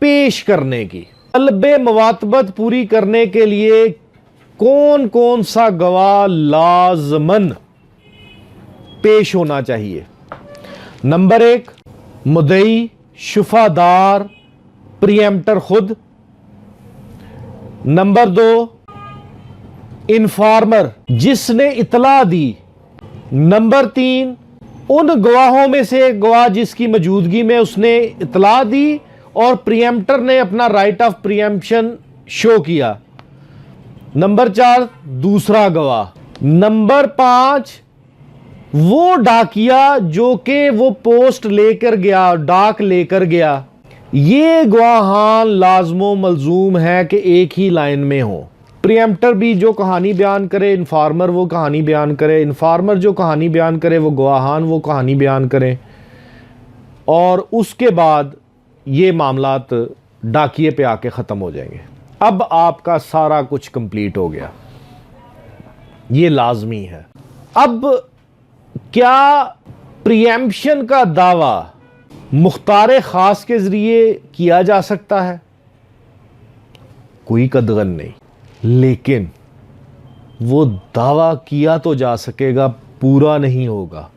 पेश करने की। तलबे मवातबत पूरी करने के लिए कौन कौन सा गवाह लाजमन पेश होना चाहिए? नंबर 1, मुद्दई, शुफादार, प्रियम्प्टर खुद। नंबर 2, इन्फॉर्मर, जिसने इतला दी। नंबर 3, उन गवाहों में से एक गवाह जिसकी मौजूदगी में उसने इतला दी और प्रियम्प्टर ने अपना राइट ऑफ प्रियम्पशन शो किया। नंबर 4, दूसरा गवाह। नंबर 5, वो डाकिया जो कि वो पोस्ट लेकर गया, डाक लेकर गया। ये गवाहान लाजमो मलजूम है कि एक ही लाइन में हो। प्रियम्प्टर भी जो कहानी बयान करे, इन्फॉर्मर वो कहानी बयान करे, इन्फॉर्मर जो कहानी बयान करे, वो गवाहान वो कहानी बयान करें, और उसके बाद ये मामलात डाकिए पे आके ख़त्म हो जाएंगे। अब आपका सारा कुछ कंप्लीट हो गया, ये लाजमी है। अब क्या प्रियम्पशन का दावा मुख्तार ख़ास के ज़रिए किया जा सकता है? कोई कदगन नहीं, लेकिन वो दावा किया तो जा सकेगा, पूरा नहीं होगा,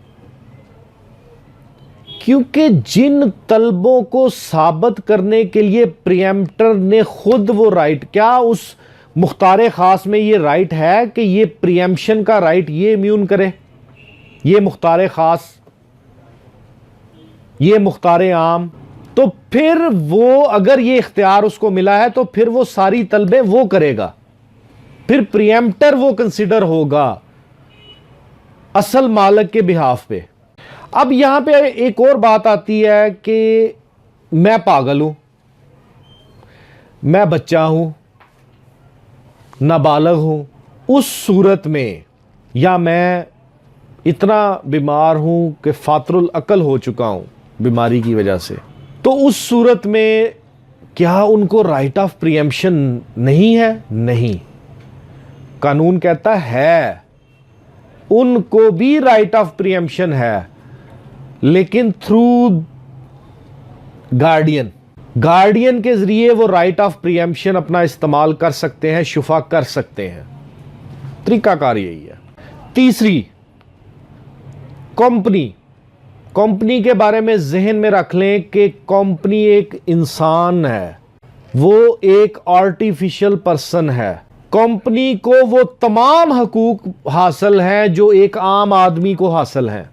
क्योंकि जिन तलबों को साबित करने के लिए प्रियम्प्टर ने खुद वो राइट, क्या उस मुख्तार ख़ास में ये राइट है कि ये प्रियम्पशन का राइट ये इम्यून करे? ये मुख्तार ख़ास, ये मुख्तार आम, तो फिर वो अगर ये इख्तियार उसको मिला है तो फिर वो सारी तलबें वो करेगा, फिर प्रियम्प्टर वो कंसिडर होगा असल मालिक के बिहाफ पे। अब यहां पे एक और बात आती है कि मैं पागल हूं, मैं बच्चा हूं, नाबालग हूं, उस सूरत में, या मैं इतना बीमार हूं कि फातरुल अकल हो चुका हूं बीमारी की वजह से, तो उस सूरत में क्या उनको राइट ऑफ प्रियम्पशन नहीं है? नहीं, कानून कहता है उनको भी राइट ऑफ प्रियम्पशन है, लेकिन थ्रू गार्डियन के जरिए वो राइट ऑफ प्रियम्पशन अपना इस्तेमाल कर सकते हैं, शुफा कर सकते हैं। तरीकाकार यही है। तीसरी, कंपनी के बारे में जहन में रख लें कि कंपनी एक इंसान है, वो एक आर्टिफिशियल पर्सन है। कंपनी को वो तमाम हकूक हासिल हैं जो एक आम आदमी को हासिल हैं।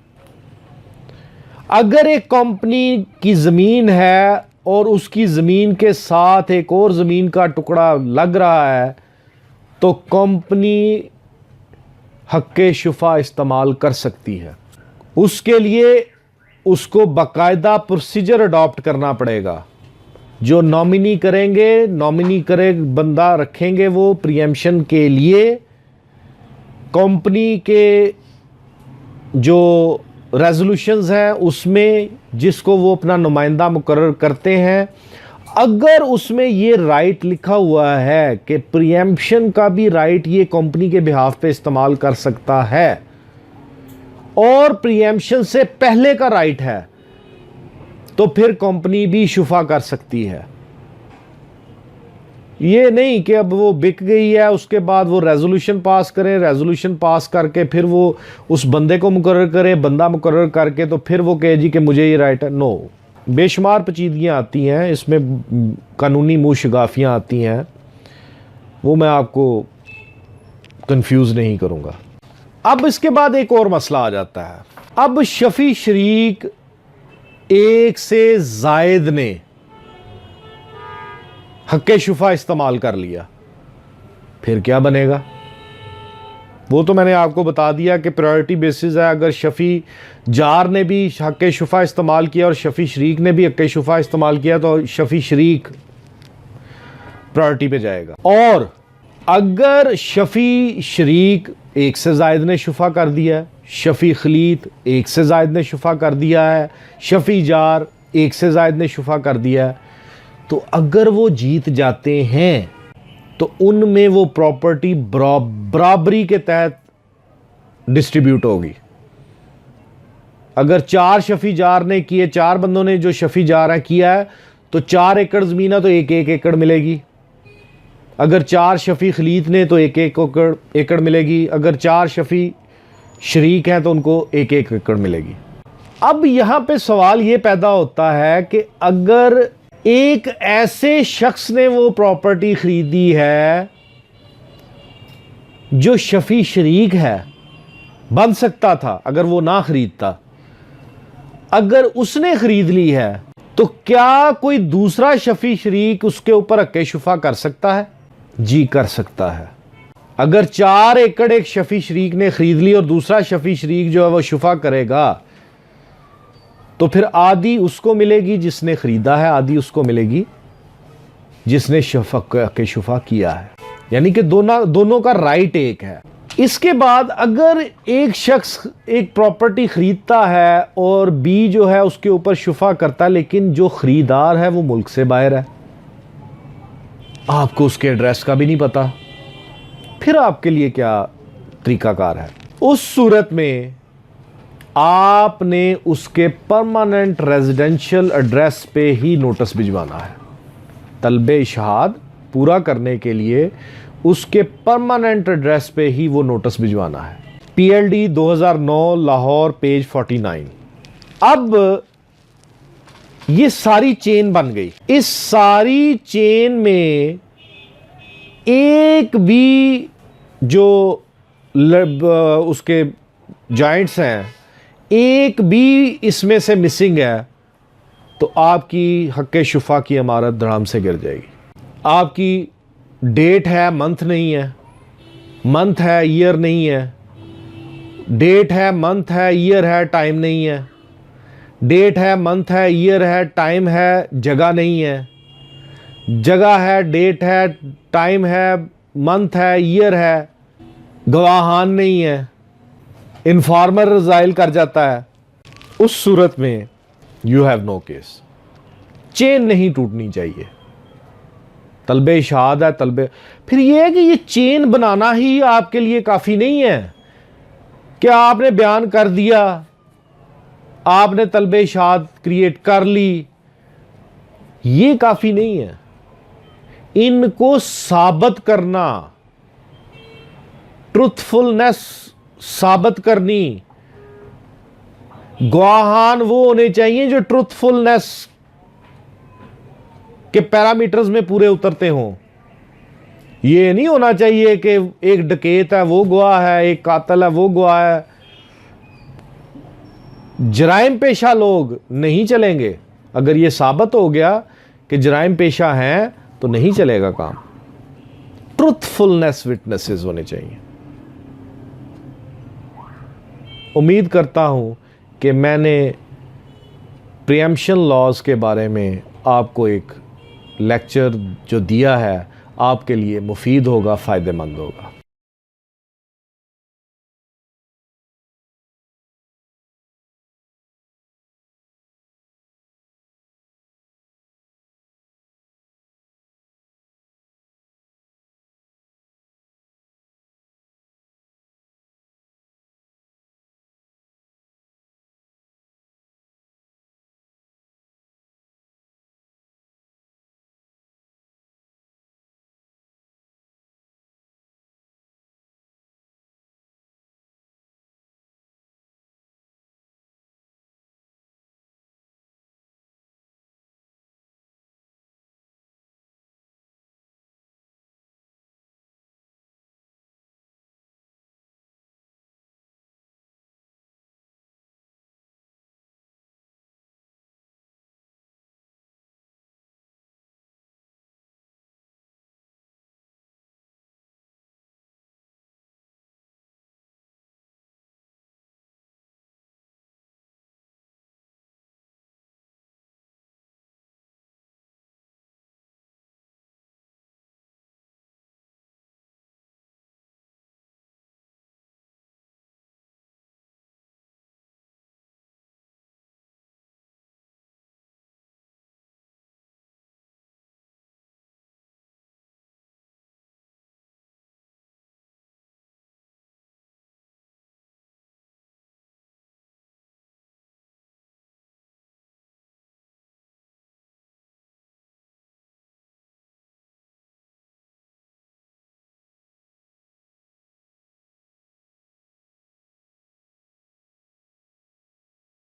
अगर एक कंपनी की ज़मीन है और उसकी ज़मीन के साथ एक और ज़मीन का टुकड़ा लग रहा है, तो कंपनी हक़ शुफा इस्तेमाल कर सकती है। उसके लिए उसको बाकायदा प्रोसीजर अडॉप्ट करना पड़ेगा। जो नॉमिनी करेंगे, नॉमिनी करे बंदा रखेंगे वो प्रियम्पशन के लिए, कंपनी के जो रेजोल्यूशंस हैं उसमें जिसको वो अपना नुमाइंदा मुकर्रर करते हैं, अगर उसमें ये राइट लिखा हुआ है कि प्रियम्पशन का भी राइट ये कंपनी के बिहाफ पे इस्तेमाल कर सकता है और प्रियम्पशन से पहले का राइट है, तो फिर कंपनी भी शुफा कर सकती है। ये नहीं कि अब वो बिक गई है उसके बाद वो रेजोल्यूशन पास करें, रेजोल्यूशन पास करके फिर वो उस बंदे को मुकर्रर करे, बंदा मुकर्रर करके तो फिर वो कहे जी कि मुझे ये राइट है। नो, बेशुमार पेचीदगियाँ आती हैं इसमें, कानूनी मुशगाफियाँ आती हैं, वो मैं आपको कंफ्यूज नहीं करूँगा। अब इसके बाद एक और मसला आ जाता है। अब शफी शरीक एक से जायद ने हक़ शुफा इस्तेमाल कर लिया, फिर क्या बनेगा? वो तो मैंने आपको बता दिया कि प्रायोरिटी बेसिस है। अगर शफी जार ने भी हक़ शुफा इस्तेमाल किया और शफी शरीक ने भी हक़ शुफा इस्तेमाल किया तो शफी शरीक प्रायोरिटी पे जाएगा। और अगर शफी शरीक एक से जायद ने शुफा कर दिया है, शफी खलीत एक से जायद ने शुफा कर दिया है, शफी जार एक से जायद ने शुफा कर दिया है, तो अगर वो जीत जाते हैं तो उनमें वो प्रॉपर्टी बराबरी के तहत डिस्ट्रीब्यूट होगी। अगर 4 शफी जार ने किए, 4 बंदों ने जो शफी जार है किया है, तो 4 एकड़ ज़मीन है तो 1-1 एकड़ मिलेगी। अगर 4 शफ़ी खलीत ने तो 1-1 एकड़ मिलेगी। अगर 4 शफ़ी शरीक हैं तो उनको 1-1 एकड़ मिलेगी। अब यहाँ पे सवाल ये पैदा होता है कि अगर एक ऐसे शख्स ने वो प्रॉपर्टी खरीदी है जो शफ़ी शरीक है, बन सकता था अगर वो ना खरीदता, अगर उसने खरीद ली है तो क्या कोई दूसरा शफ़ी शरीक उसके ऊपर हक़ शुफ़ा कर सकता है? जी कर सकता है। अगर 4 एकड़ एक शफ़ी शरीक ने खरीद ली और दूसरा शफ़ी शरीक जो है वो शुफ़ा करेगा, तो फिर आधी उसको मिलेगी जिसने खरीदा है, आधी उसको मिलेगी जिसने हक़ शुफ़ा किया है। यानी कि दोनों का राइट एक है। इसके बाद अगर एक शख्स एक प्रॉपर्टी खरीदता है और बी जो है उसके ऊपर शुफ़ा करता है, लेकिन जो ख़रीदार है वो मुल्क से बाहर है, आपको उसके एड्रेस का भी नहीं पता, फिर आपके लिए क्या तरीकाकार है? उस सूरत में आपने उसके परमानेंट रेजिडेंशियल एड्रेस पे ही नोटिस भिजवाना है। तलबे इशहाद पूरा करने के लिए उसके परमानेंट एड्रेस पे ही वो नोटिस भिजवाना है। PLD 2009 Lahore page 49। अब ये सारी चेन बन गई। इस सारी चेन में एक भी जो उसके जॉइंट्स हैं, एक भी इसमें से मिसिंग है, तो आपकी हक़ शुफ़ा की अमारत धड़ाम से गिर जाएगी। आपकी डेट है, मंथ नहीं है, मंथ है, ईयर नहीं है, डेट है, मंथ है, ईयर है, टाइम नहीं है, डेट है, मंथ है, ईयर है, टाइम है, जगह नहीं है, जगह है, डेट है, टाइम है, मंथ है, ईयर है, गवाहान नहीं है, इन्फॉर्मर रज़ाइल कर जाता है, उस सूरत में you have no case. Chain नहीं टूटनी चाहिए। तलबे इशहाद है, फिर यह है कि ये चेन बनाना ही आपके लिए काफ़ी नहीं है। क्या आपने बयान कर दिया, आपने तलबे इशहाद क्रिएट कर ली, ये काफ़ी नहीं है। इनको साबित करना, ट्रुथफुलनेस साबित करनी, गवाहान वो होने चाहिए जो ट्रुथफुलनेस के पैरामीटर्स में पूरे उतरते हों। ये नहीं होना चाहिए कि एक डकैत है वो गवाह है, एक कातिल है वो गवाह है। जराइम पेशा लोग नहीं चलेंगे। अगर ये साबित हो गया कि जराइम पेशा हैं तो नहीं चलेगा काम। ट्रुथफुलनेस विटनेसेस होने चाहिए। उम्मीद करता हूं कि मैंने प्रीएम्पशन लॉज के बारे में आपको एक लेक्चर जो दिया है आपके लिए मुफीद होगा, फ़ायदेमंद होगा।